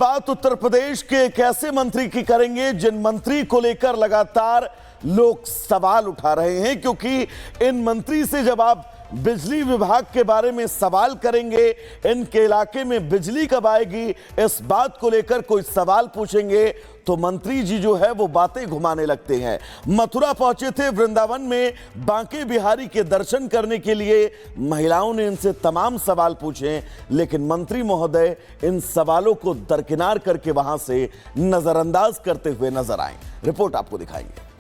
बात उत्तर प्रदेश के एक ऐसे मंत्री की करेंगे जिन मंत्री को लेकर लगातार लोग सवाल उठा रहे हैं, क्योंकि इन मंत्री से जब आप बिजली विभाग के बारे में सवाल करेंगे, इनके इलाके में बिजली कब आएगी, इस बात को लेकर कोई सवाल पूछेंगे तो मंत्री जी जो है वो बातें घुमाने लगते हैं। मथुरा पहुंचे थे, वृंदावन में बांके बिहारी के दर्शन करने के लिए। महिलाओं ने इनसे तमाम सवाल पूछे, लेकिन मंत्री महोदय इन सवालों को दरकिनार करके वहां से नजरअंदाज करते हुए नजर आए। रिपोर्ट आपको दिखाएंगे।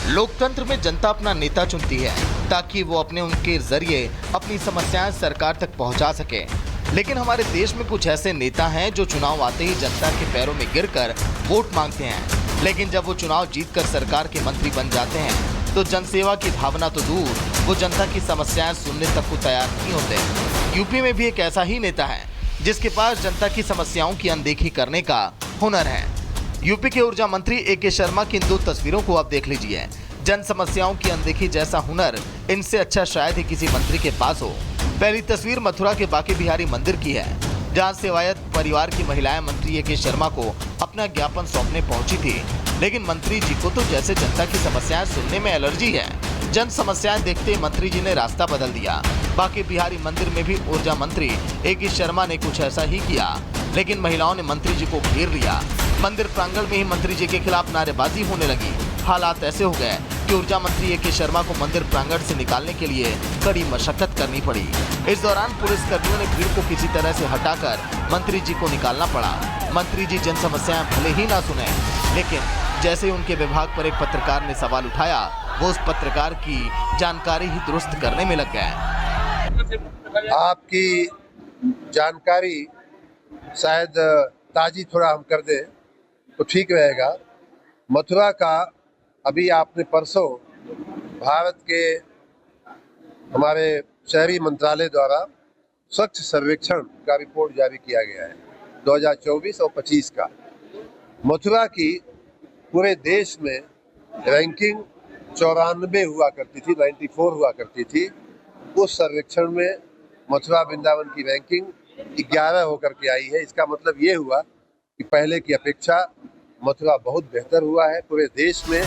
लोकतंत्र में जनता अपना नेता चुनती है ताकि वो उनके जरिए अपनी समस्याएं सरकार तक पहुंचा सके। लेकिन हमारे देश में कुछ ऐसे नेता हैं जो चुनाव आते ही जनता के पैरों में गिरकर वोट मांगते हैं, लेकिन जब वो चुनाव जीतकर सरकार के मंत्री बन जाते हैं तो जनसेवा की भावना तो दूर, वो जनता की समस्याएं सुनने तक को तैयार नहीं होते। यूपी में भी एक ऐसा ही नेता है जिसके पास जनता की समस्याओं की अनदेखी करने का हुनर है। यूपी के ऊर्जा मंत्री ए.के. शर्मा की इन दो तस्वीरों को आप देख लीजिए। जन समस्याओं की अनदेखी जैसा हुनर इनसे अच्छा शायद ही किसी मंत्री के पास हो। पहली तस्वीर मथुरा के बांके बिहारी मंदिर की है, जहां सेवायत परिवार की महिलाएं मंत्री ए.के. शर्मा को अपना ज्ञापन सौंपने पहुंची थी। लेकिन मंत्री जी को तो जैसे जनता की समस्याएं सुनने में एलर्जी है। जन समस्याएं देखते मंत्री जी ने रास्ता बदल दिया। बांके बिहारी मंदिर में भी ऊर्जा मंत्री ए.के. शर्मा ने कुछ ऐसा ही किया, लेकिन महिलाओं ने मंत्री जी को घेर लिया। मंदिर प्रांगण में ही मंत्री जी के खिलाफ नारेबाजी होने लगी। हालात ऐसे हो गए कि ऊर्जा मंत्री ए.के. शर्मा को मंदिर प्रांगण से निकालने के लिए कड़ी मशक्कत करनी पड़ी। इस दौरान पुलिसकर्मियों ने भीड़ को किसी तरह से हटाकर मंत्री जी को निकालना पड़ा। मंत्री जी जन समस्याएं भले ही ना सुने, लेकिन जैसे ही उनके विभाग पर एक पत्रकार ने सवाल उठाया, वो उस पत्रकार की जानकारी ही दुरुस्त करने में लग गए। आपकी जानकारी शायद ताजी थोड़ा हम कर दें तो ठीक रहेगा। मथुरा का अभी आपने परसों भारत के हमारे शहरी मंत्रालय द्वारा स्वच्छ सर्वेक्षण का रिपोर्ट जारी किया गया है 2024 और 25 का। मथुरा की पूरे देश में रैंकिंग 94 हुआ करती थी, 94 हुआ करती थी। उस सर्वेक्षण में मथुरा वृंदावन की रैंकिंग 11 होकर के आई है। इसका मतलब ये हुआ कि पहले की अपेक्षा मथुरा बहुत बेहतर हुआ है पूरे देश में।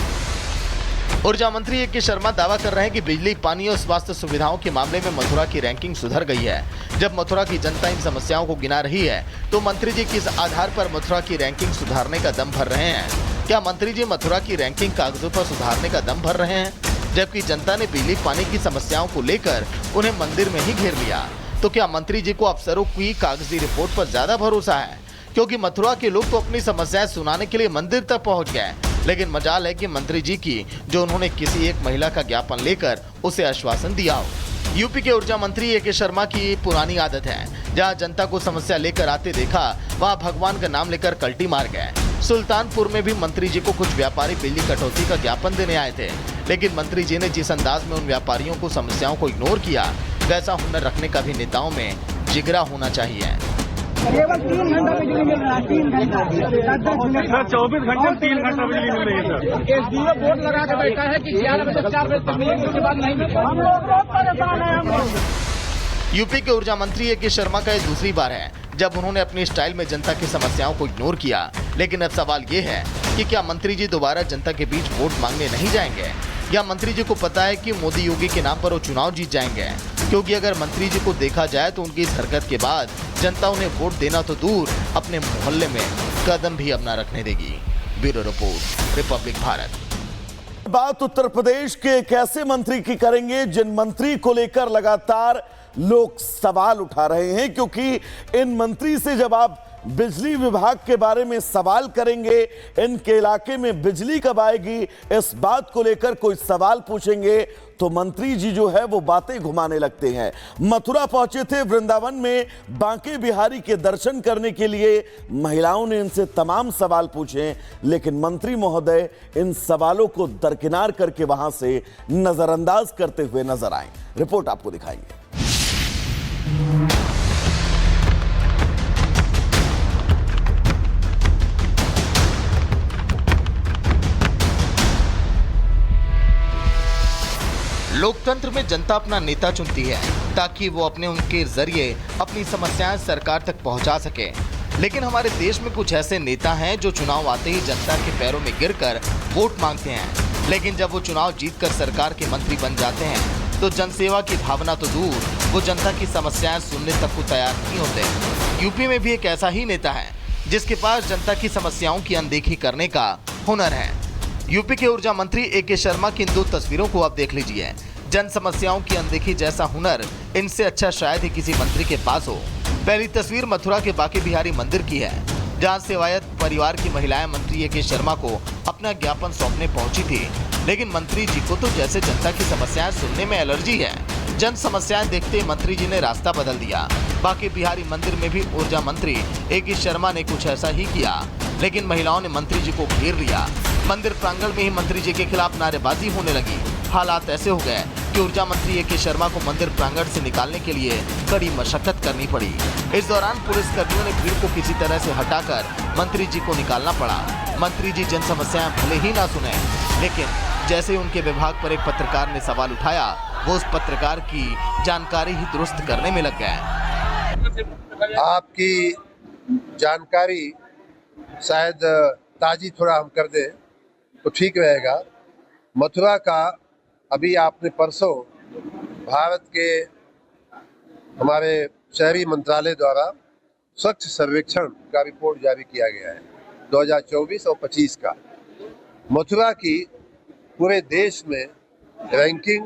ऊर्जा मंत्री ए.के. शर्मा दावा कर रहे हैं कि बिजली, पानी और स्वास्थ्य सुविधाओं के मामले में मथुरा की रैंकिंग सुधर गई है। जब मथुरा की जनता इन समस्याओं को गिना रही है तो मंत्री जी किस आधार पर मथुरा की रैंकिंग सुधारने का दम भर रहे हैं? क्या मंत्री जी मथुरा की रैंकिंग कागजों पर सुधारने का दम भर रहे हैं, जबकि जनता ने बिजली पानी की समस्याओं को लेकर उन्हें मंदिर में ही घेर लिया? तो क्या मंत्री जी को अफसरों की कागजी रिपोर्ट पर ज्यादा भरोसा है? क्योंकि मथुरा के लोग तो अपनी समस्याएं सुनाने के लिए मंदिर तक पहुंच गए, लेकिन मजाल है कि मंत्री जी की जो उन्होंने किसी एक महिला का ज्ञापन लेकर उसे आश्वासन दिया हो। यूपी के ऊर्जा मंत्री ए.के. शर्मा की पुरानी आदत है, जहां जनता को समस्या लेकर आते देखा वहां भगवान का नाम लेकर कल्टी मार गए। सुल्तानपुर में भी मंत्री जी को कुछ व्यापारी बिजली कटौती का ज्ञापन देने आए थे, लेकिन मंत्री जी ने जिस अंदाज में उन व्यापारियों को समस्याओं को इग्नोर किया, वैसा हुनर रखने का भी नेताओं में जिगरा होना चाहिए। केवल 3 घंटा बिजली मिल रहा है, 3 घंटा 24 घंटे में 3 घंटा बिजली मिल रही है सर। एसडीओ बोर्ड लगा के बैठा है कि 11 बजे 4 बजे तक मिलेगी, उसके बाद नहीं मिलेगी। हम लोग बहुत परेशान हैं। हम लोग यूपी के ऊर्जा मंत्री ए.के. शर्मा का ये दूसरी बार है जब उन्होंने अपनी स्टाइल में जनता की समस्याओं को इग्नोर किया। लेकिन अब सवाल ये है कि क्या मंत्री जी दोबारा जनता के बीच वोट मांगने नहीं जाएंगे, या मंत्री जी को पता है कि मोदी योगी के नाम पर वो चुनाव जीत जाएंगे? क्योंकि अगर मंत्री जी को देखा जाए तो उनकी इस हरकत के बाद जनता उन्हें वोट देना तो दूर, अपने मोहल्ले में कदम भी अब न रखने देगी। Bureau report, Republic Bharat. बात उत्तर प्रदेश के एक ऐसे मंत्री की करेंगे जिन मंत्री को लेकर लगातार लोग सवाल उठा रहे हैं, क्योंकि इन मंत्री से जब आप बिजली विभाग के बारे में सवाल करेंगे, इनके इलाके में बिजली कब आएगी, इस बात को लेकर कोई सवाल पूछेंगे तो मंत्री जी जो है वो बातें घुमाने लगते हैं। मथुरा पहुंचे थे, वृंदावन में बांके बिहारी के दर्शन करने के लिए। महिलाओं ने इनसे तमाम सवाल पूछे, लेकिन मंत्री महोदय इन सवालों को दरकिनार करके वहां से नजरअंदाज करते हुए नजर आए। रिपोर्ट आपको दिखाएंगे। लोकतंत्र में जनता अपना नेता चुनती है ताकि वो अपने उनके जरिए अपनी समस्याएं सरकार तक पहुंचा सके। लेकिन हमारे देश में कुछ ऐसे नेता हैं जो चुनाव आते ही जनता के पैरों में गिरकर वोट मांगते हैं, लेकिन जब वो चुनाव जीतकर सरकार के मंत्री बन जाते हैं तो जनसेवा की भावना तो दूर, वो जनता की समस्याएं सुनने तक को तैयार नहीं होते। यूपी में भी एक ऐसा ही नेता है जिसके पास जनता की समस्याओं की अनदेखी करने का हुनर है। यूपी के ऊर्जा मंत्री ए.के. शर्मा की इन 2 तस्वीरों को आप देख लीजिए। जन समस्याओं की अनदेखी जैसा हुनर इनसे अच्छा शायद ही किसी मंत्री के पास हो। पहली तस्वीर मथुरा के बांके बिहारी मंदिर की है, जहां सेवायत परिवार की महिलाएं मंत्री ए.के. शर्मा को अपना ज्ञापन सौंपने पहुंची थी, लेकिन मंत्री जी को तो जैसे जनता की समस्याएं सुनने में एलर्जी है। जन समस्याएं देखते मंत्री जी ने रास्ता बदल दिया। बांके बिहारी मंदिर में भी ऊर्जा मंत्री ए.के. शर्मा ने कुछ ऐसा ही किया, लेकिन महिलाओं ने मंत्री जी को घेर लिया। मंदिर प्रांगण में ही मंत्री जी के खिलाफ नारेबाजी होने लगी। हालात ऐसे हो गए कि ऊर्जा मंत्री ए.के. शर्मा को मंदिर प्रांगण से निकालने के लिए कड़ी मशक्कत करनी पड़ी। इस दौरान पुलिस कर्मियों ने भीड़ को किसी तरह से हटाकर मंत्री जी को निकालना पड़ा। मंत्री जी जन समस्याएं भले ही ना सुने, लेकिन जैसे उनके विभाग पर एक पत्रकार ने सवाल उठाया, वो उस पत्रकार की जानकारी ही दुरुस्त करने में लग गए। आपकी जानकारी शायद ताजी थोड़ा हम कर दें तो ठीक रहेगा। मथुरा का अभी आपने परसों भारत के हमारे शहरी मंत्रालय द्वारा स्वच्छ सर्वेक्षण का रिपोर्ट जारी किया गया है 2024 और 25 का। मथुरा की पूरे देश में रैंकिंग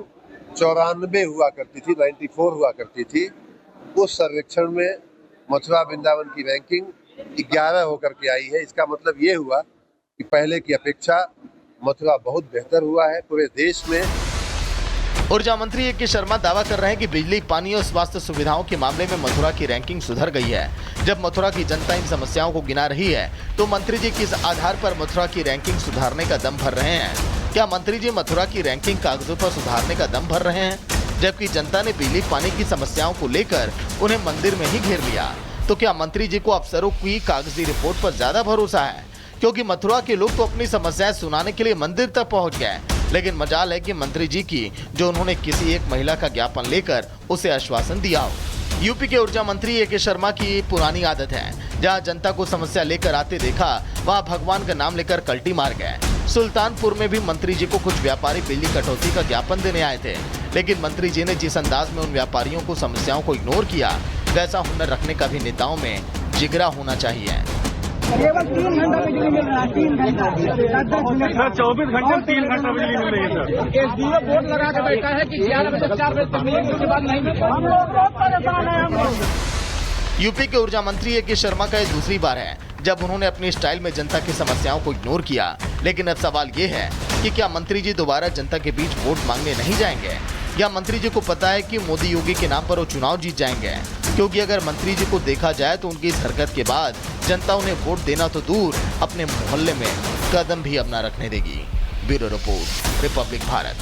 94 हुआ करती थी, 94 हुआ करती थी। उस सर्वेक्षण में मथुरा वृंदावन की रैंकिंग 11 होकर के आई है। इसका मतलब ये हुआ कि पहले की अपेक्षा मथुरा बहुत बेहतर हुआ है पूरे देश में। ऊर्जा मंत्री ए.के. शर्मा दावा कर रहे हैं कि बिजली, पानी और स्वास्थ्य सुविधाओं के मामले में मथुरा की रैंकिंग सुधर गई है। जब मथुरा की जनता इन समस्याओं को गिना रही है तो मंत्री जी किस आधार पर मथुरा की रैंकिंग सुधारने का दम भर रहे हैं? क्या मंत्री जी मथुरा की रैंकिंग कागजों पर सुधारने का दम भर रहे हैं, जबकि जनता ने बिजली पानी की समस्याओं को लेकर उन्हें मंदिर में ही घेर लिया? तो क्या मंत्री जी को अफसरों की कागजी रिपोर्ट पर ज्यादा भरोसा है? क्योंकि मथुरा के लोग तो अपनी समस्याएं सुनाने के लिए मंदिर तक पहुंच गए, लेकिन मजाल है कि मंत्री जी की जो उन्होंने किसी एक महिला का ज्ञापन लेकर उसे आश्वासन दिया हो। यूपी के ऊर्जा मंत्री ए.के. शर्मा की पुरानी आदत है, जहां जनता को समस्या लेकर आते देखा वहां भगवान का नाम लेकर कल्टी मार गए। सुल्तानपुर में भी मंत्री जी को कुछ व्यापारी बिजली कटौती का ज्ञापन देने आए थे, लेकिन मंत्री जी ने जिस अंदाज में उन व्यापारियों को समस्याओं को इग्नोर किया, वैसा हुनर रखने का भी नेताओं में जिगरा होना चाहिए। केवल 3 घंटा बिजली मिल रहा है, 3 घंटा 24 घंटे में 3 घंटा बिजली मिल रही है सर। एसडीओ बोर्ड लगा के बैठा है कि 11 बजे 4 बजे तक मिलेगी, उसके बाद नहीं मिलेगी। हम लोग बहुत परेशान हैं। हम लोग यूपी के ऊर्जा मंत्री ए.के. शर्मा का ये दूसरी बार है जब उन्होंने अपनी स्टाइल में जनता की समस्याओं को इग्नोर किया। लेकिन अब सवाल ये है कि क्या मंत्री जी दोबारा जनता के बीच वोट मांगने नहीं जाएंगे, या मंत्री जी को पता है कि मोदी योगी के नाम पर वो चुनाव जीत जाएंगे? क्योंकि अगर मंत्री जी को देखा जाए तो उनकी इस हरकत के बाद जनता उन्हें वोट देना तो दूर, अपने मोहल्ले में कदम भी अब न रखने देगी। Bureau report, Republic Bharat.